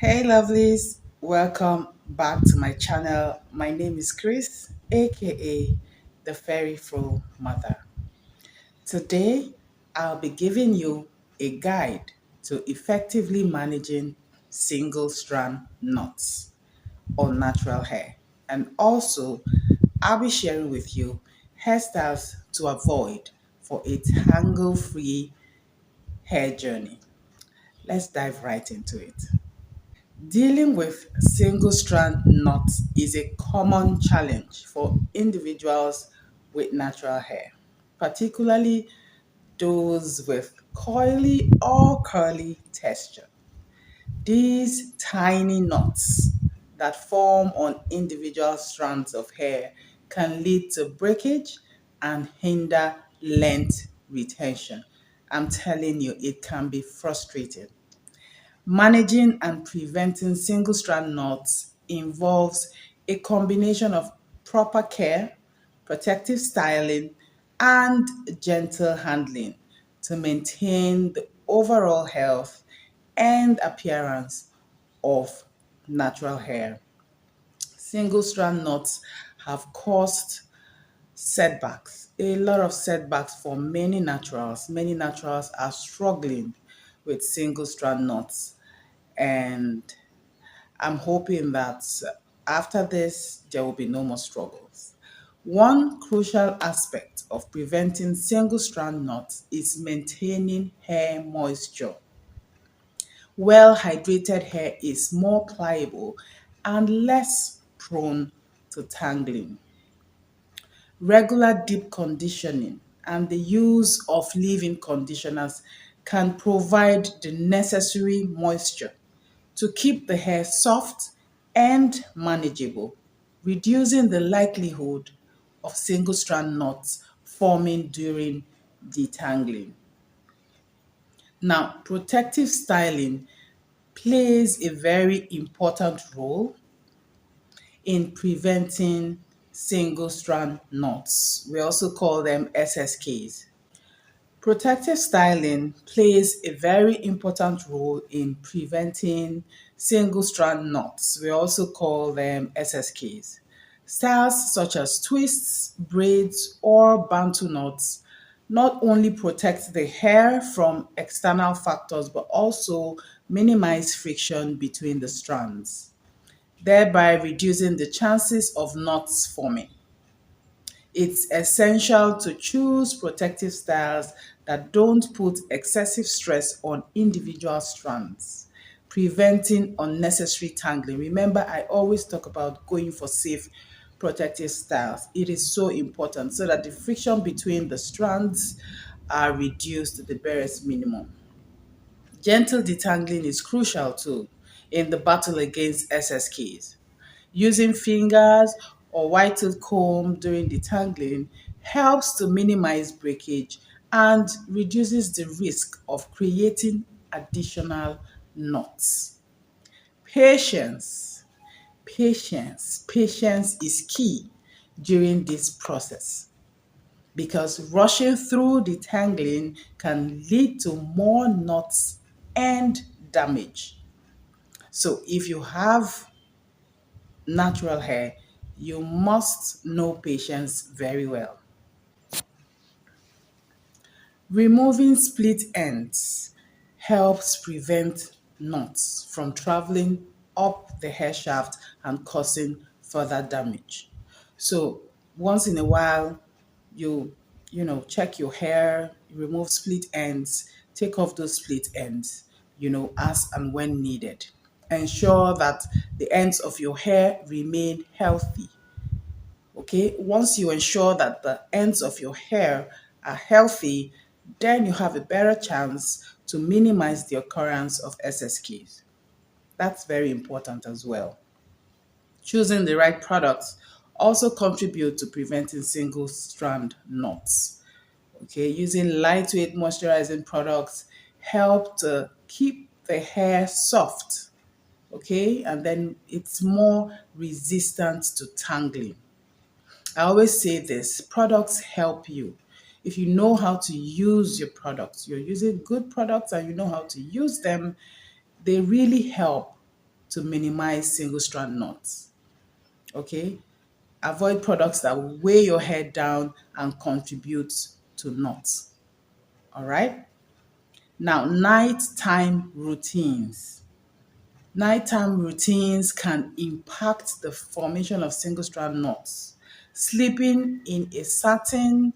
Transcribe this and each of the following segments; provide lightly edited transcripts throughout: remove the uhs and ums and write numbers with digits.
Hey lovelies, welcome back to my channel. My name is Chris, aka the Fairy Fro Mother. Today, I'll be giving you a guide to effectively managing single strand knots on natural hair. And also, I'll be sharing with you hairstyles to avoid for a tangle free hair journey. Let's dive right into it. Dealing with single strand knots is a common challenge for individuals with natural hair, particularly those with coily or curly texture. These tiny knots that form on individual strands of hair can lead to breakage and hinder length retention. I'm telling you, it can be frustrating. Managing and preventing single strand knots involves a combination of proper care, protective styling, and gentle handling to maintain the overall health and appearance of natural hair. Single strand knots have caused setbacks, a lot of setbacks for many naturals. Many naturals are struggling with single strand knots, and I'm hoping that after this, there will be no more struggles. One crucial aspect of preventing single strand knots is maintaining hair moisture. Well hydrated hair is more pliable and less prone to tangling. Regular deep conditioning and the use of leave-in conditioners can provide the necessary moisture to keep the hair soft and manageable, reducing the likelihood of single strand knots forming during detangling. Now, protective styling plays a very important role in preventing single strand knots. We also call them SSKs. Protective styling plays a very important role in preventing single strand knots. We also call them SSKs. Styles such as twists, braids, or bantu knots not only protect the hair from external factors but also minimize friction between the strands, thereby reducing the chances of knots forming. It's essential to choose protective styles that don't put excessive stress on individual strands, preventing unnecessary tangling. Remember, I always talk about going for safe protective styles. It is so important so that the friction between the strands are reduced to the barest minimum. Gentle detangling is crucial too in the battle against SSKs. Using fingers or white tooth comb during detangling helps to minimize breakage and reduces the risk of creating additional knots. Patience, patience is key during this process because rushing through detangling can lead to more knots and damage. So if you have natural hair, you must know patience very well. Removing split ends helps prevent knots from traveling up the hair shaft and causing further damage. So once in a while, you check your hair, remove split ends, take off those split ends, as and when needed. Ensure that the ends of your hair remain healthy. Okay, once you ensure that the ends of your hair are healthy, then you have a better chance to minimize the occurrence of SSKs. That's very important as well. Choosing the right products also contribute to preventing single strand knots. Okay, using lightweight moisturizing products help to keep the hair soft. Okay, and then it's more resistant to tangling. I always say this, products help you. If you know how to use your products, you're using good products and you know how to use them, they really help. to minimize single strand knots. Okay? Avoid products that will weigh your hair down and contribute to knots. All right? Now, nighttime routines. Nighttime routines can impact the formation of single strand knots. Sleeping in a satin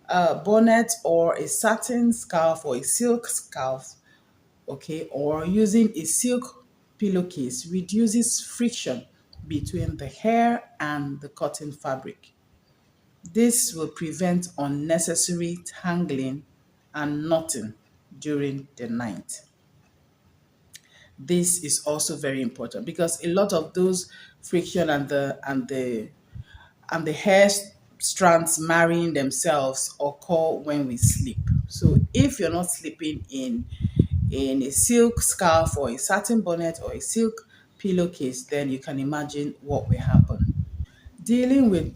bonnet or a satin scarf or a silk scarf, okay, or using a silk pillowcase reduces friction between the hair and the cotton fabric. This will prevent unnecessary tangling and knotting during the night. This is also very important because a lot of those friction and the hair strands marrying themselves occur when we sleep. So if you're not sleeping in a silk scarf or a satin bonnet or a silk pillowcase, then you can imagine what will happen. Dealing with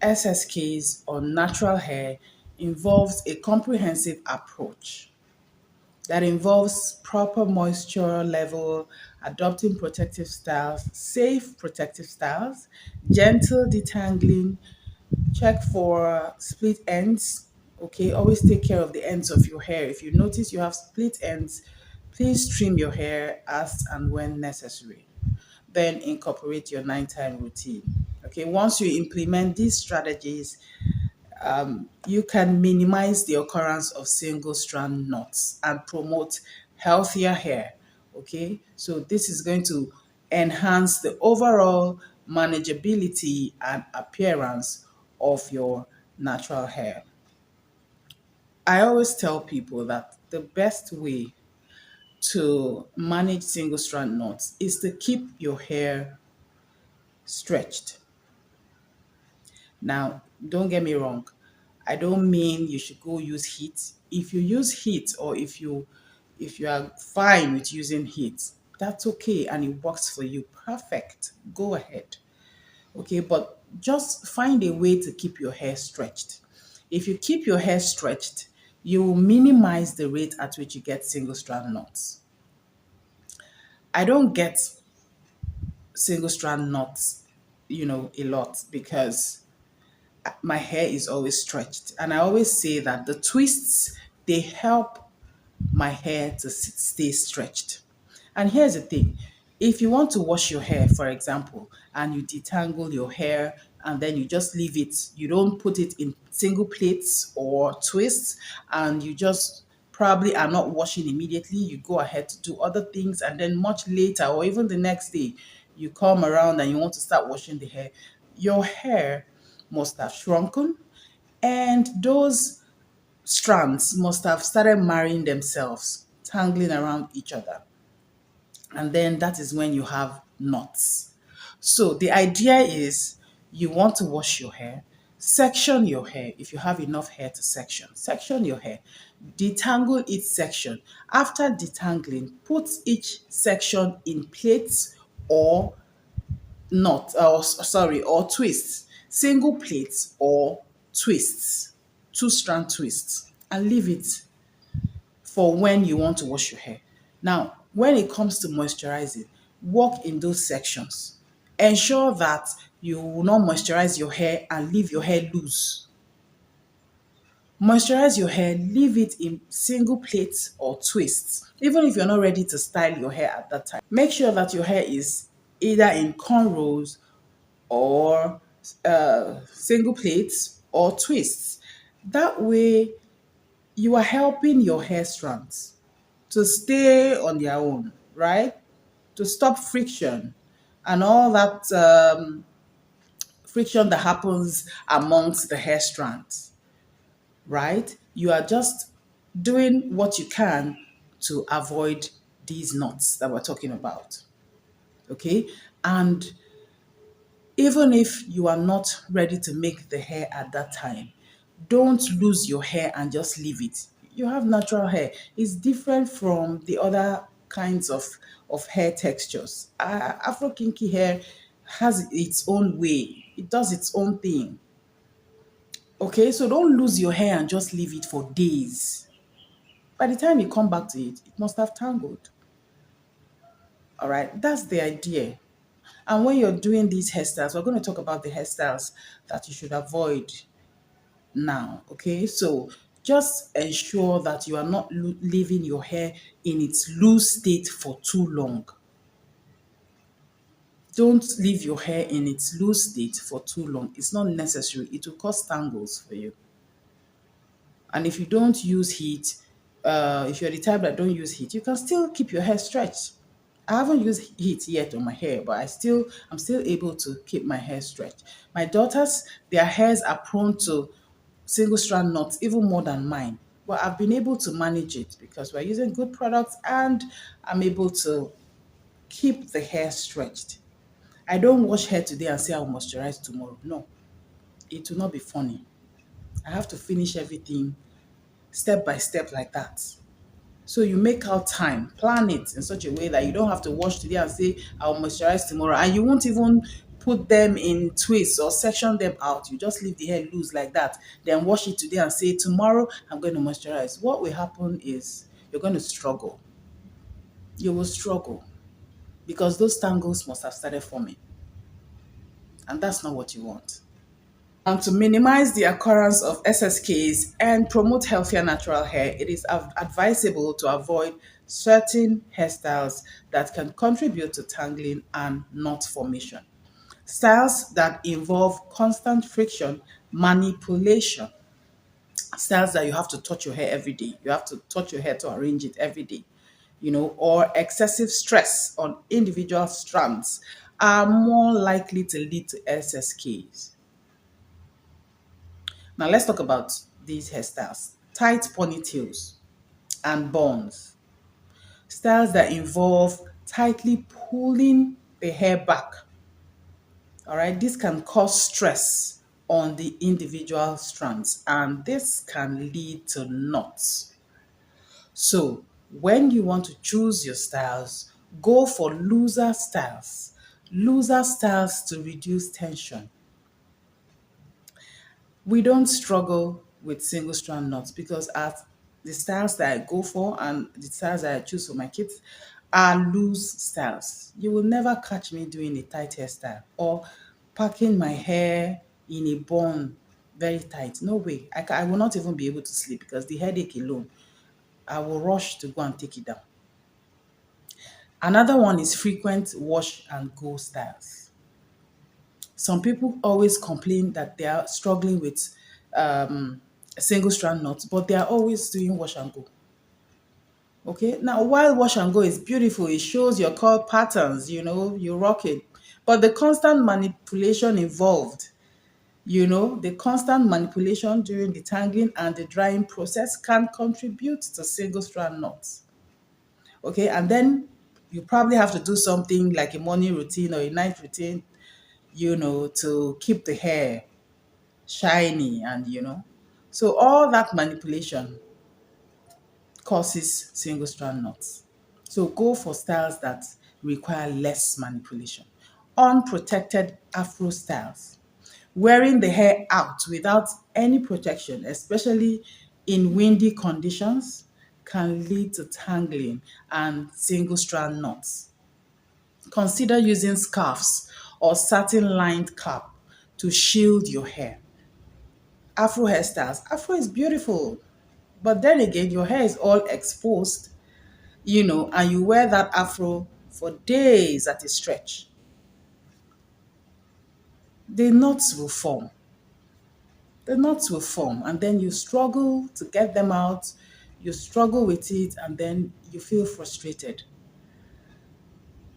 SSKs or natural hair involves a comprehensive approach that involves proper moisture level, adopting protective styles, safe protective styles, gentle detangling, check for split ends. Okay, always take care of the ends of your hair. If you notice you have split ends, please trim your hair as and when necessary. Then incorporate your nighttime routine. Okay, once you implement these strategies, you can minimize the occurrence of single strand knots and promote healthier hair. Okay, so this is going to enhance the overall manageability and appearance of your natural hair. I always tell people that the best way to manage single strand knots is to keep your hair stretched. Now, don't get me wrong. I don't mean you should go use heat. If you use heat or if you are fine with using heat, that's okay and it works for you. Perfect. Go ahead. Okay, but just find a way to keep your hair stretched. If you keep your hair stretched, you will minimize the rate at which you get single strand knots. I don't get single strand knots, a lot because my hair is always stretched. And I always say that the twists, they help my hair to stay stretched. And here's the thing. If you want to wash your hair, for example, and you detangle your hair and then you just leave it, you don't put it in single plaits or twists, and you just probably are not washing immediately, you go ahead to do other things, and then much later or even the next day, you come around and you want to start washing the hair, your hair must have shrunken and those strands must have started marrying themselves, tangling around each other. And then that is when you have knots. So the idea is you want to wash your hair, section your hair if you have enough hair to section your hair, detangle each section. After detangling, put each section in plaits or or twists, single plaits or twists, two strand twists, and leave it for when you want to wash your hair. Now, when it comes to moisturizing, work in those sections. Ensure that you will not moisturize your hair and leave your hair loose. Moisturize your hair, leave it in single plaits or twists, even if you're not ready to style your hair at that time. Make sure that your hair is either in cornrows or single plaits or twists. That way, you are helping your hair strands to stay on their own, right? To stop friction and all that friction that happens amongst the hair strands, right? You are just doing what you can to avoid these knots that we're talking about, okay? And even if you are not ready to make the hair at that time, don't lose your hair and just leave it. You have natural hair. It's different from the other kinds of hair textures. Afro kinky hair has its own way. It does its own thing. Okay, so don't lose your hair and just leave it for days. By the time you come back to it, it must have tangled. All right, that's the idea. And when you're doing these hairstyles, we're going to talk about the hairstyles that you should avoid now. Okay, so just ensure that you are not leaving your hair in its loose state for too long. Don't leave your hair in its loose state for too long. It's not necessary. It will cause tangles for you. And if you don't use heat, if you're the type that don't use heat, you can still keep your hair stretched. I haven't used heat yet on my hair, but I'm still able to keep my hair stretched. My daughters, their hairs are prone to single strand knots even more than mine. But I've been able to manage it because we're using good products and I'm able to keep the hair stretched. I don't wash hair today and say I'll moisturize tomorrow. No, it will not be funny. I have to finish everything step by step like that. So you make out time, plan it in such a way that you don't have to wash today and say, I'll moisturize tomorrow. And you won't even put them in twists or section them out. You just leave the hair loose like that. Then wash it today and say, tomorrow I'm going to moisturize. What will happen is you're going to struggle. You will struggle because those tangles must have started forming. And that's not what you want. To minimize the occurrence of SSKs and promote healthier natural hair, it is advisable to avoid certain hairstyles that can contribute to tangling and knot formation. Styles that involve constant friction, manipulation, styles that you have to touch your hair every day. You have to touch your hair to arrange it every day, or excessive stress on individual strands are more likely to lead to SSKs. Now let's talk about these hairstyles. Tight ponytails and buns. Styles that involve tightly pulling the hair back. All right, this can cause stress on the individual strands and this can lead to knots. So when you want to choose your styles, go for looser styles. Looser styles to reduce tension. We don't struggle with single strand knots because the styles that I go for and the styles that I choose for my kids are loose styles. You will never catch me doing a tight hairstyle or packing my hair in a bun very tight. No way. I will not even be able to sleep because the headache alone, I will rush to go and take it down. Another one is frequent wash and go styles. Some people always complain that they are struggling with um, single strand knots, but they are always doing wash and go. Okay, now while wash and go is beautiful, it shows your curl patterns, you rock it. But the constant manipulation involved, the constant manipulation during the tangling and the drying process can contribute to single strand knots. Okay, and then you probably have to do something like a morning routine or a night routine, to keep the hair shiny and. So all that manipulation causes single strand knots. So go for styles that require less manipulation. Unprotected afro styles. Wearing the hair out without any protection, especially in windy conditions, can lead to tangling and single strand knots. Consider using scarves or satin lined cap to shield your hair. Afro hairstyles. Afro is beautiful. But then again, your hair is all exposed, and you wear that afro for days at a stretch. The knots will form. The knots will form, and then you struggle to get them out. You struggle with it, and then you feel frustrated.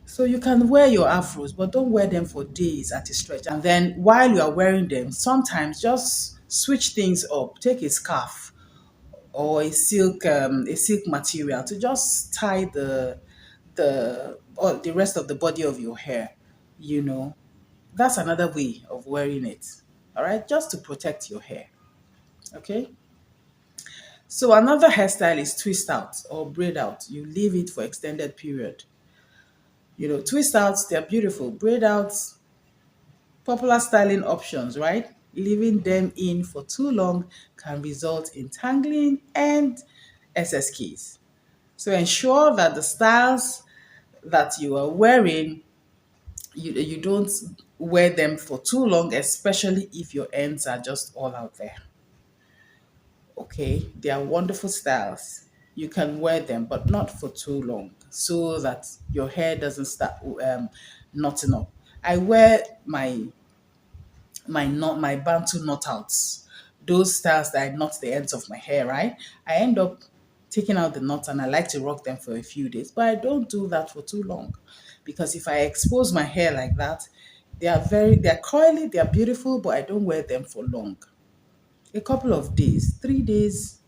So you can wear your afros, but don't wear them for days at a stretch. And then while you are wearing them, sometimes just switch things up. Take a scarf or a silk material to just tie the rest of the body of your hair. You know, that's another way of wearing it. All right, just to protect your hair. Okay. So another hairstyle is twist out or braid out. You leave it for extended period. Twist outs, they're beautiful. Braid outs, popular styling options, right? Leaving them in for too long can result in tangling and SSKs. So ensure that the styles that you are wearing, you don't wear them for too long, especially if your ends are just all out there. Okay, they are wonderful styles. You can wear them, but not for too long, so that your hair doesn't start knotting up. I wear my bantu knot outs, those styles that I knot the ends of my hair, right? I end up taking out the knots and I like to rock them for a few days, but I don't do that for too long, because if I expose my hair like that, they're coily, they're beautiful, but I don't wear them for long. A couple of days, 3 days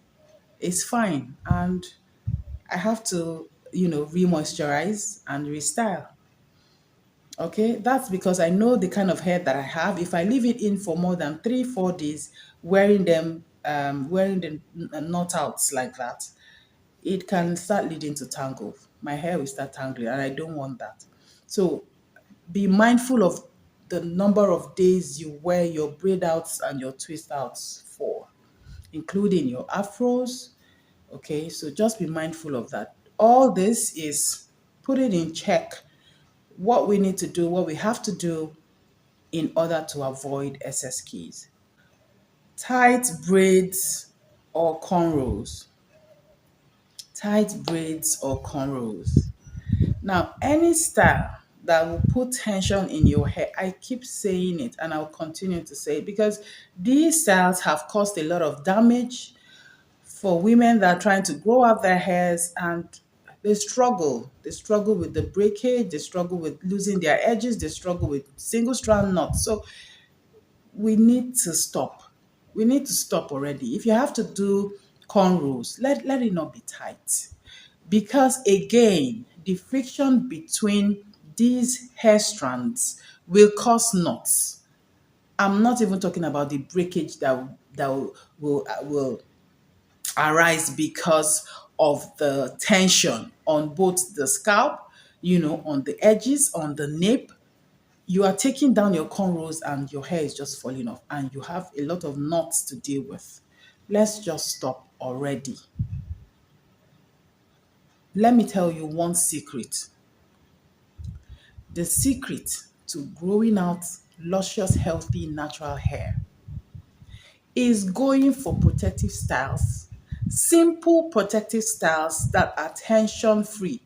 is fine, and I have to, re-moisturize and restyle. Okay, that's because I know the kind of hair that I have. If I leave it in for more than 3, 4 days, wearing the knot outs like that, it can start leading to tangle. My hair will start tangling, and I don't want that. So be mindful of the number of days you wear your braid outs and your twist outs for, including your afros. Okay, so just be mindful of that. All this is put it in check, what we need to do, what we have to do in order to avoid excess keys. Tight braids or cornrows. Tight braids or cornrows. Now, any style that will put tension in your hair, I keep saying it and I'll continue to say it, because these styles have caused a lot of damage for women that are trying to grow out their hairs, and they struggle. They struggle with the breakage, they struggle with losing their edges, they struggle with single strand knots. So we need to stop. We need to stop already. If you have to do cornrows, let it not be tight. Because again, the friction between these hair strands will cause knots. I'm not even talking about the breakage that will arise because of the tension on both the scalp, on the edges, on the nape. You are taking down your cornrows and your hair is just falling off, and you have a lot of knots to deal with. Let's just stop already. Let me tell you one secret. The secret to growing out luscious, healthy, natural hair is going for protective styles. Simple protective styles that are tension free.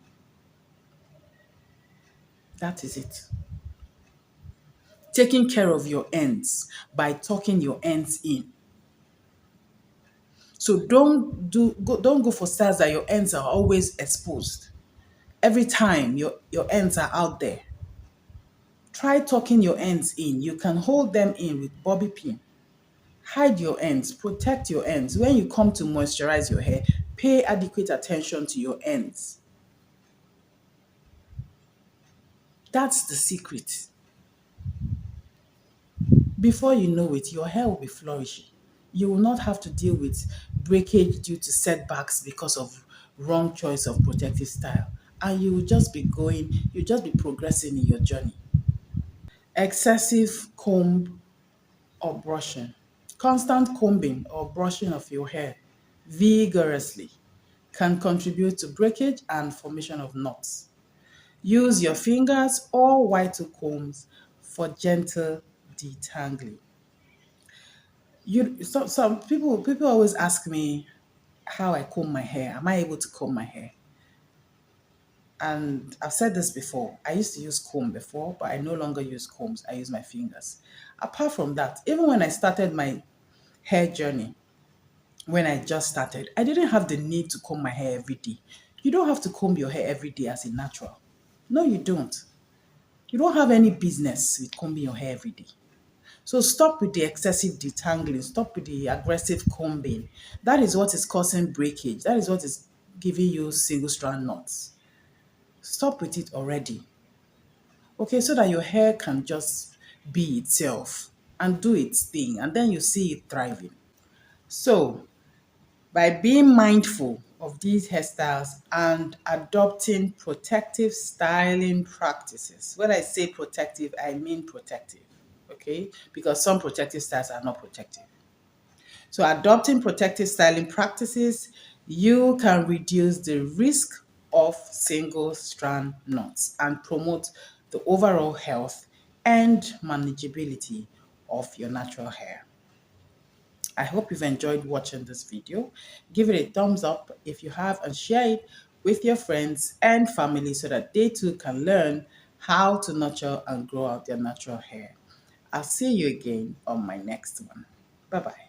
That is it. Taking care of your ends by tucking your ends in. So don't go for styles that your ends are always exposed. Every time your ends are out there. Try tucking your ends in. You can hold them in with bobby pin. Hide your ends, protect your ends. When you come to moisturize your hair, pay adequate attention to your ends. That's the secret. Before you know it, your hair will be flourishing. You will not have to deal with breakage due to setbacks because of wrong choice of protective style. And you'll just be progressing in your journey. Excessive comb or brushing. Constant combing or brushing of your hair vigorously can contribute to breakage and formation of knots. Use your fingers or white combs for gentle detangling. Some people always ask me how I comb my hair. Am I able to comb my hair? And I've said this before. I used to use comb before, but I no longer use combs. I use my fingers. Apart from that, even when I started my hair journey, when I just started, I didn't have the need to comb my hair every day. You don't have to comb your hair every day as a natural. No, you don't. You don't have any business with combing your hair every day. So stop with the excessive detangling, stop with the aggressive combing. That is what is causing breakage. That is what is giving you single strand knots. Stop with it already. Okay, so that your hair can just be itself and do its thing, and then you see it thriving. So, by being mindful of these hairstyles and adopting protective styling practices. When I say protective, I mean protective, okay? Because some protective styles are not protective. So adopting protective styling practices, you can reduce the risk of single strand knots and promote the overall health and manageability of your natural hair. I hope you've enjoyed watching this video. Give it a thumbs up if you have and share it with your friends and family so that they too can learn how to nurture and grow out their natural hair. I'll see you again on my next one. Bye bye.